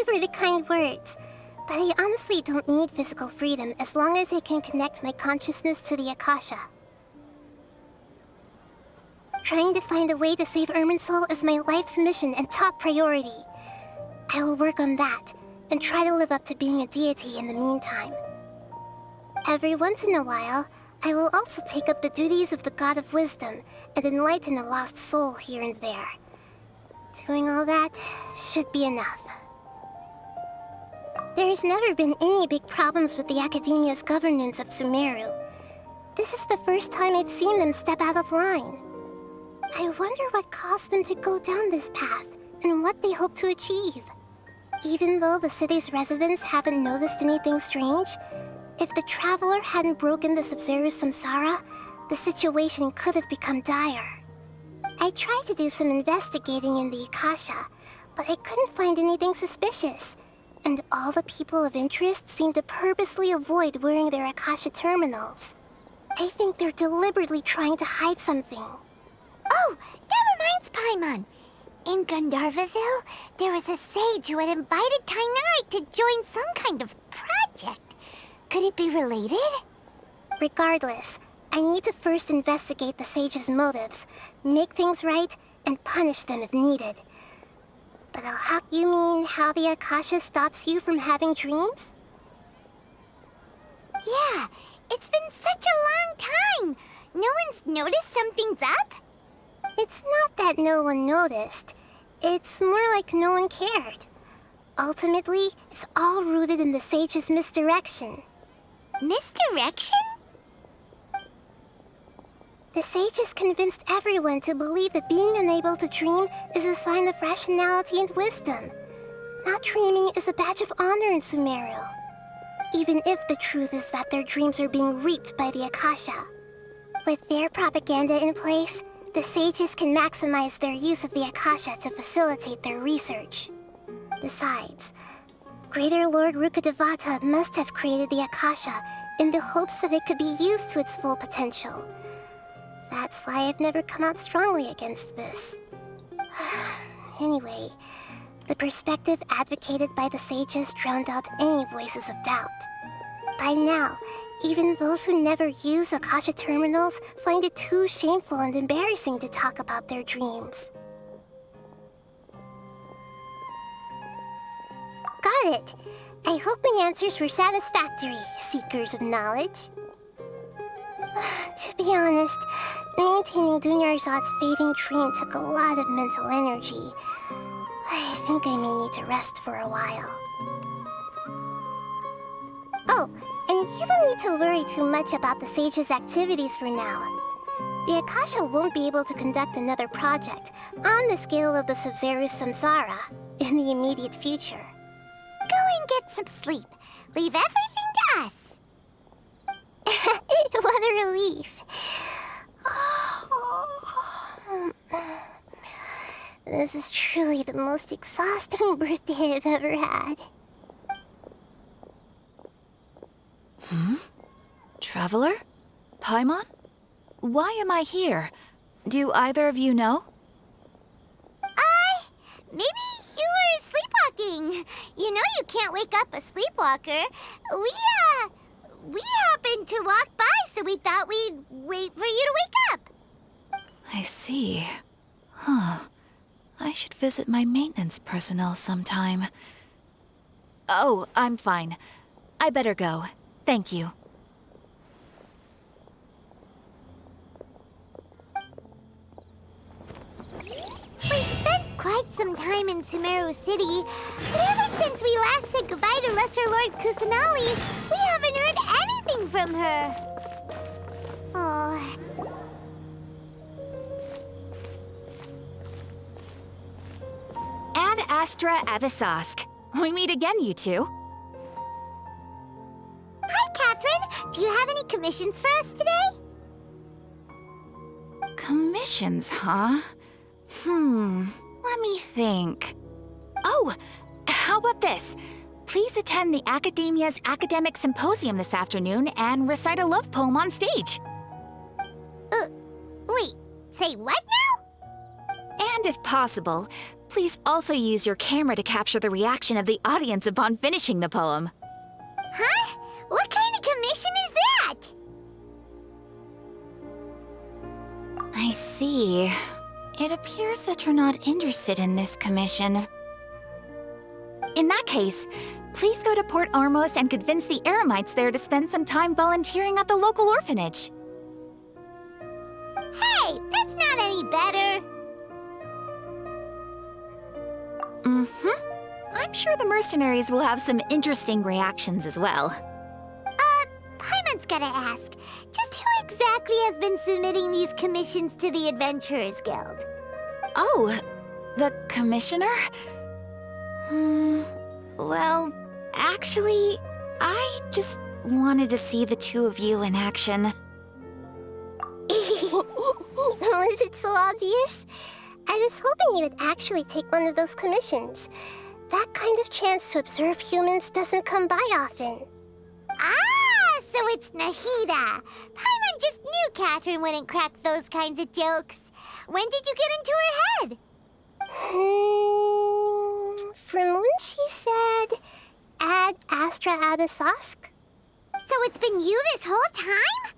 for the kind words, but I honestly don't need physical freedom as long as I can connect my consciousness to the Akasha. Trying to find a way to save Irminsul is my life's mission and top priority. I will work on that, and try to live up to being a deity in the meantime. Every once in a while, I will also take up the duties of the God of Wisdom and enlighten a lost soul here and there. Doing all that should be enough. There's never been any big problems with the Academia's governance of Sumeru. This is the first time I've seen them step out of line. I wonder what caused them to go down this path, and what they hope to achieve. Even though the city's residents haven't noticed anything strange, if the Traveler hadn't broken the Sub-Zero's samsara, the situation could have become dire. I tried to do some investigating in the Akasha, but I couldn't find anything suspicious, and all the people of interest seem to purposely avoid wearing their Akasha terminals. I think they're deliberately trying to hide something. Oh, that reminds Paimon. In Gandharvaville, there was a sage who had invited Tighnari to join some kind of project. Could it be related? Regardless, I need to first investigate the sage's motives, make things right, and punish them if needed. But you mean how the Akasha stops you from having dreams? Yeah, it's been such a long time. No one's noticed something's up? It's not that no one noticed. It's more like no one cared. Ultimately, it's all rooted in the sage's misdirection. Misdirection? The sage has convinced everyone to believe that being unable to dream is a sign of rationality and wisdom. Not dreaming is a badge of honor in Sumeru. Even if the truth is that their dreams are being reaped by the Akasha. With their propaganda in place, the sages can maximize their use of the Akasha to facilitate their research. Besides, Greater Lord Rukkhadevata must have created the Akasha in the hopes that it could be used to its full potential. That's why I've never come out strongly against this. Anyway, the perspective advocated by the sages drowned out any voices of doubt. By now, even those who never use Akasha terminals find it too shameful and embarrassing to talk about their dreams. Got it! I hope my answers were satisfactory, seekers of knowledge. To be honest, maintaining Dunyarzad's fading dream took a lot of mental energy. I think I may need to rest for a while. Oh, and you don't need to worry too much about the sage's activities for now. The Akasha won't be able to conduct another project on the scale of the Sub-Zero's samsara in the immediate future. Go and get some sleep. Leave everything to us. What a relief. This is truly the most exhausting birthday I've ever had. Traveler? Paimon? Why am I here? Do either of you know? Maybe you were sleepwalking. You know you can't wake up a sleepwalker. We happened to walk by, so we thought we'd wait for you to wake up. I see. I should visit my maintenance personnel sometime. Oh, I'm fine. I better go. Thank you. We've spent quite some time in Sumeru City, but ever since we last said goodbye to Lesser Lord Kusanali, we haven't heard anything from her. Oh. Ad Astra Avisask. We meet again, you two. Hi, Catherine. Do you have any commissions for us today? Commissions, huh? Let me think. Oh, how about this? Please attend the Academia's Academic Symposium this afternoon and recite a love poem on stage. Wait, say what now? And if possible, please also use your camera to capture the reaction of the audience upon finishing the poem. Huh? What kind of commission is that? I see. It appears that you're not interested in this commission. In that case, please go to Port Ormos and convince the Eremites there to spend some time volunteering at the local orphanage. Hey, that's not any better. I'm sure the mercenaries will have some interesting reactions as well. Paimon's gotta ask, just who exactly has been submitting these commissions to the Adventurers Guild? Oh, the commissioner? Well, actually, I just wanted to see the two of you in action. Was it so obvious? I was hoping you would actually take one of those commissions. That kind of chance to observe humans doesn't come by often. Ah, so it's Nahida. Paimon just knew Catherine wouldn't crack those kinds of jokes. When did you get into her head? From when she said, Ad Astra Abyssosk? So it's been you this whole time?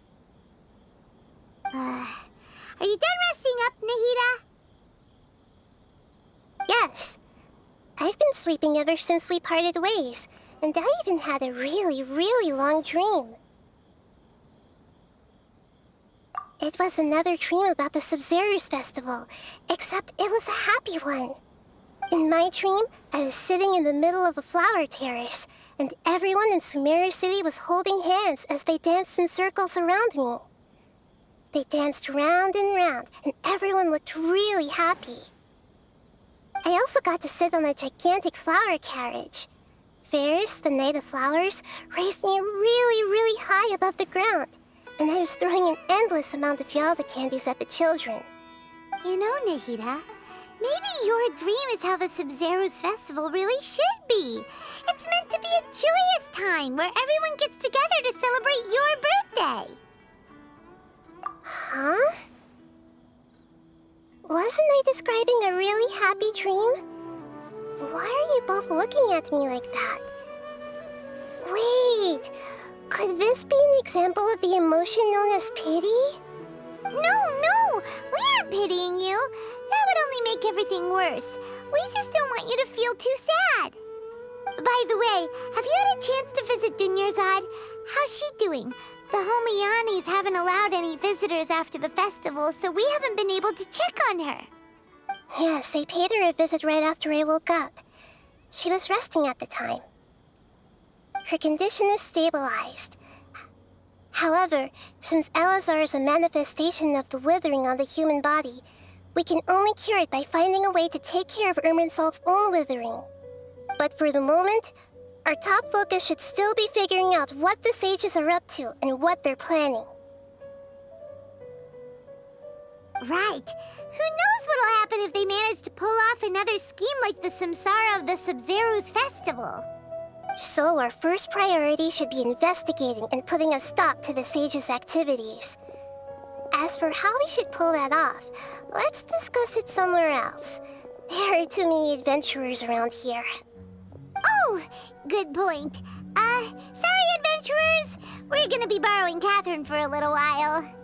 Are you done resting up, Nahida? Yes. I've been sleeping ever since we parted ways, and I even had a really, really long dream. It was another dream about the Sub-Zerus Festival, except it was a happy one. In my dream, I was sitting in the middle of a flower terrace, and everyone in Sumeru City was holding hands as they danced in circles around me. They danced round and round, and everyone looked really happy. I also got to sit on a gigantic flower carriage. Ferris, the Knight of Flowers, raised me really, really high above the ground, and I was throwing an endless amount of Yalda candies at the children. You know, Nahida, maybe your dream is how the Sub-Zerus Festival really should be. It's meant to be a joyous time where everyone gets together to celebrate your birthday. Huh? Wasn't I describing a really happy dream? Why are you both looking at me like that? Wait, could this be an example of the emotion known as pity? No, we aren't pitying you. That would only make everything worse. We just don't want you to feel too sad. By the way, have you had a chance to visit Dunyarzad? How's she doing? The Homianis haven't allowed any visitors after the festival, so we haven't been able to check on her. Yes, I paid her a visit right after I woke up. She was resting at the time. Her condition is stabilized. However, since Elazar is a manifestation of the withering on the human body, we can only cure it by finding a way to take care of Irminsul's own withering. But for the moment, our top focus should still be figuring out what the sages are up to and what they're planning. Right. Who knows what'll happen if they manage to pull off another scheme like the Samsara of the Sub-Zerus Festival? So our first priority should be investigating and putting a stop to the sages' activities. As for how we should pull that off, let's discuss it somewhere else. There are too many adventurers around here. Oh, good point. Sorry, adventurers. We're gonna be borrowing Catherine for a little while.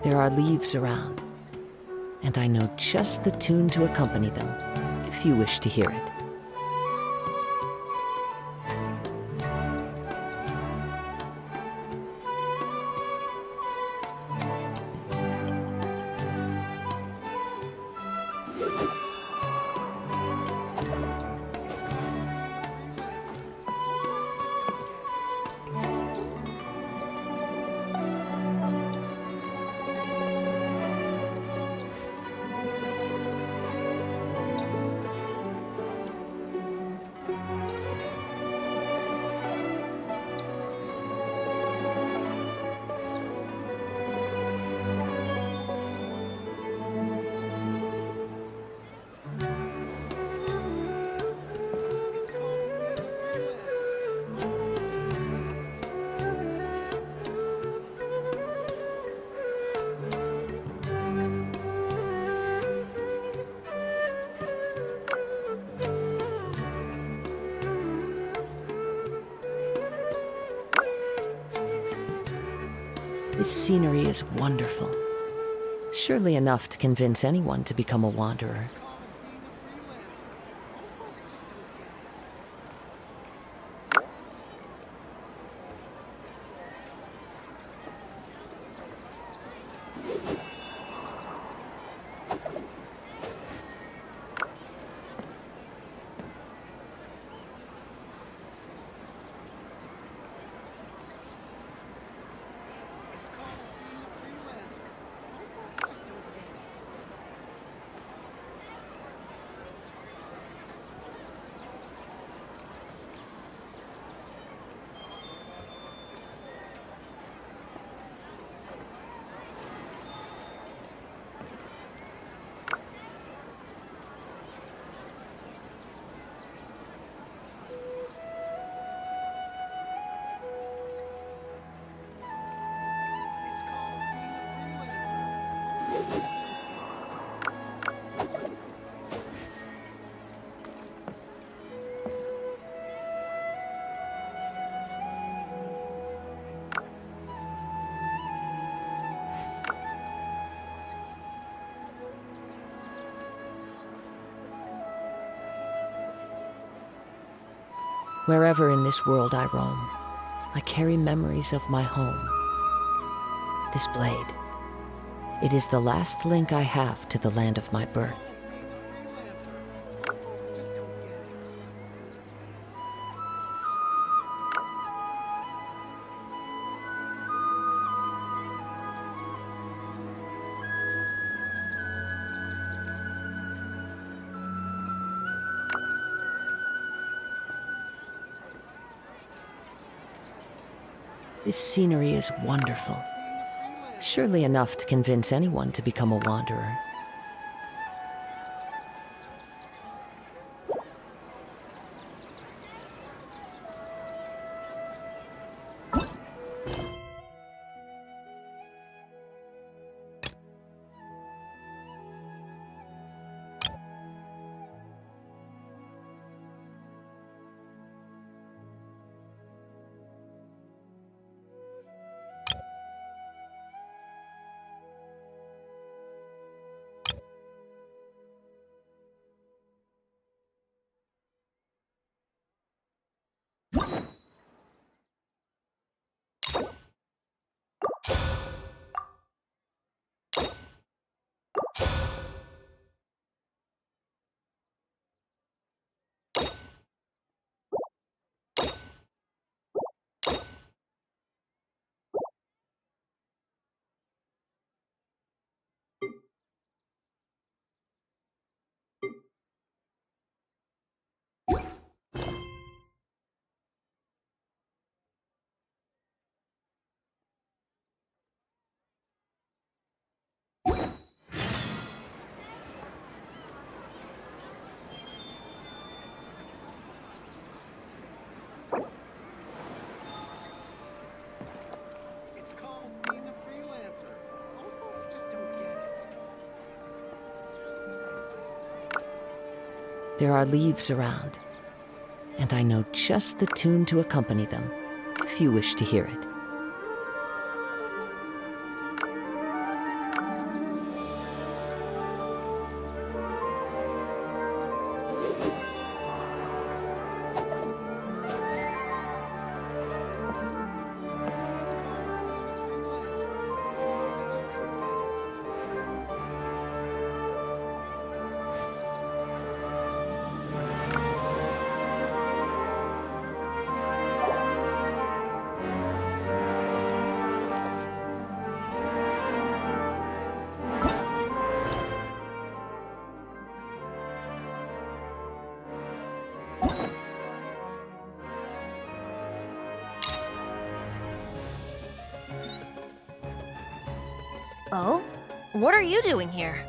There are leaves around, and I know just the tune to accompany them, if you wish to hear it. This scenery is wonderful. Surely enough to convince anyone to become a wanderer. Wherever in this world I roam, I carry memories of my home. This blade, it is the last link I have to the land of my birth. This scenery is wonderful. Surely enough to convince anyone to become a wanderer. There are leaves around, and I know just the tune to accompany them, if you wish to hear it. Oh? What are you doing here?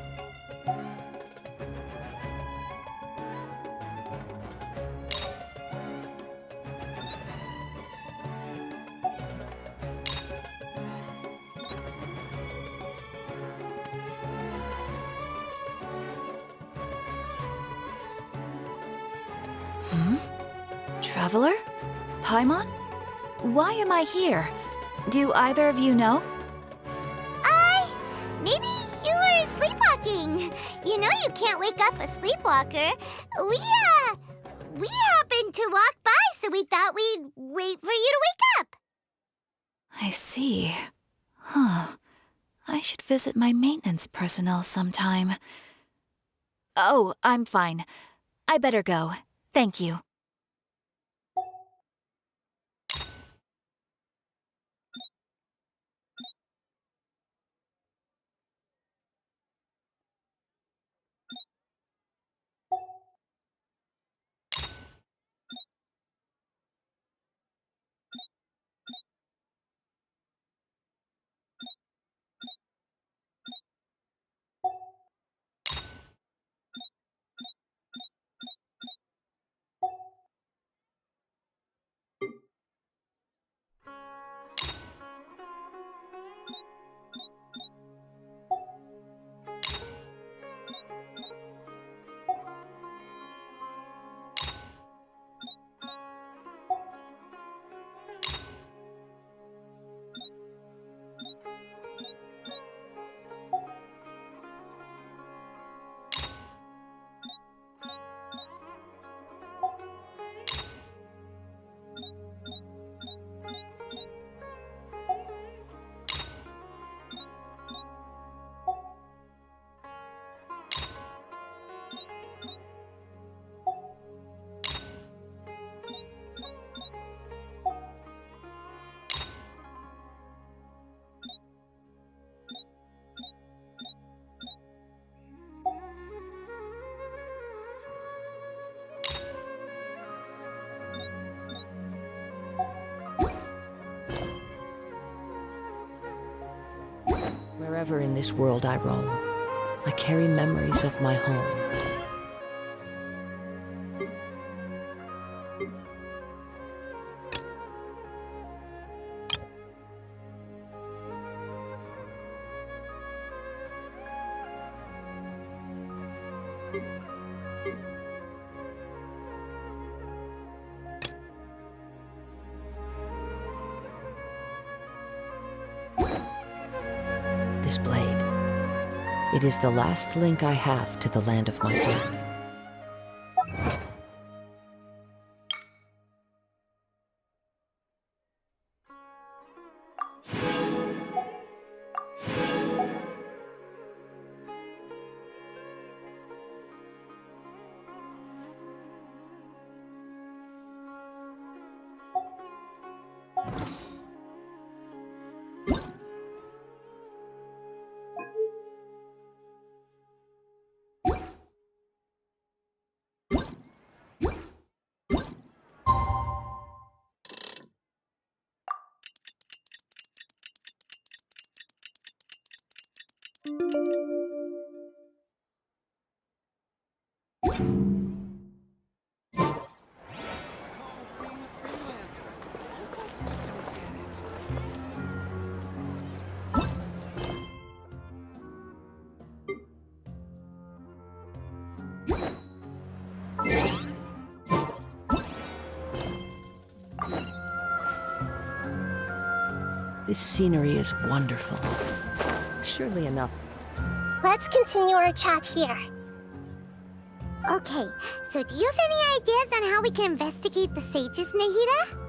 Traveler? Paimon? Why am I here? Do either of you know? Maybe you were sleepwalking. You know you can't wake up a sleepwalker. We happened to walk by, so we thought we'd wait for you to wake up. I see. Huh. I should visit my maintenance personnel sometime. Oh, I'm fine. I better go. Thank you. Wherever in this world I roam, I carry memories of my home. This blade. It is the last link I have to the land of my birth. This scenery is wonderful. Surely enough. Let's continue our chat here. Okay, so do you have any ideas on how we can investigate the sages, Nahida?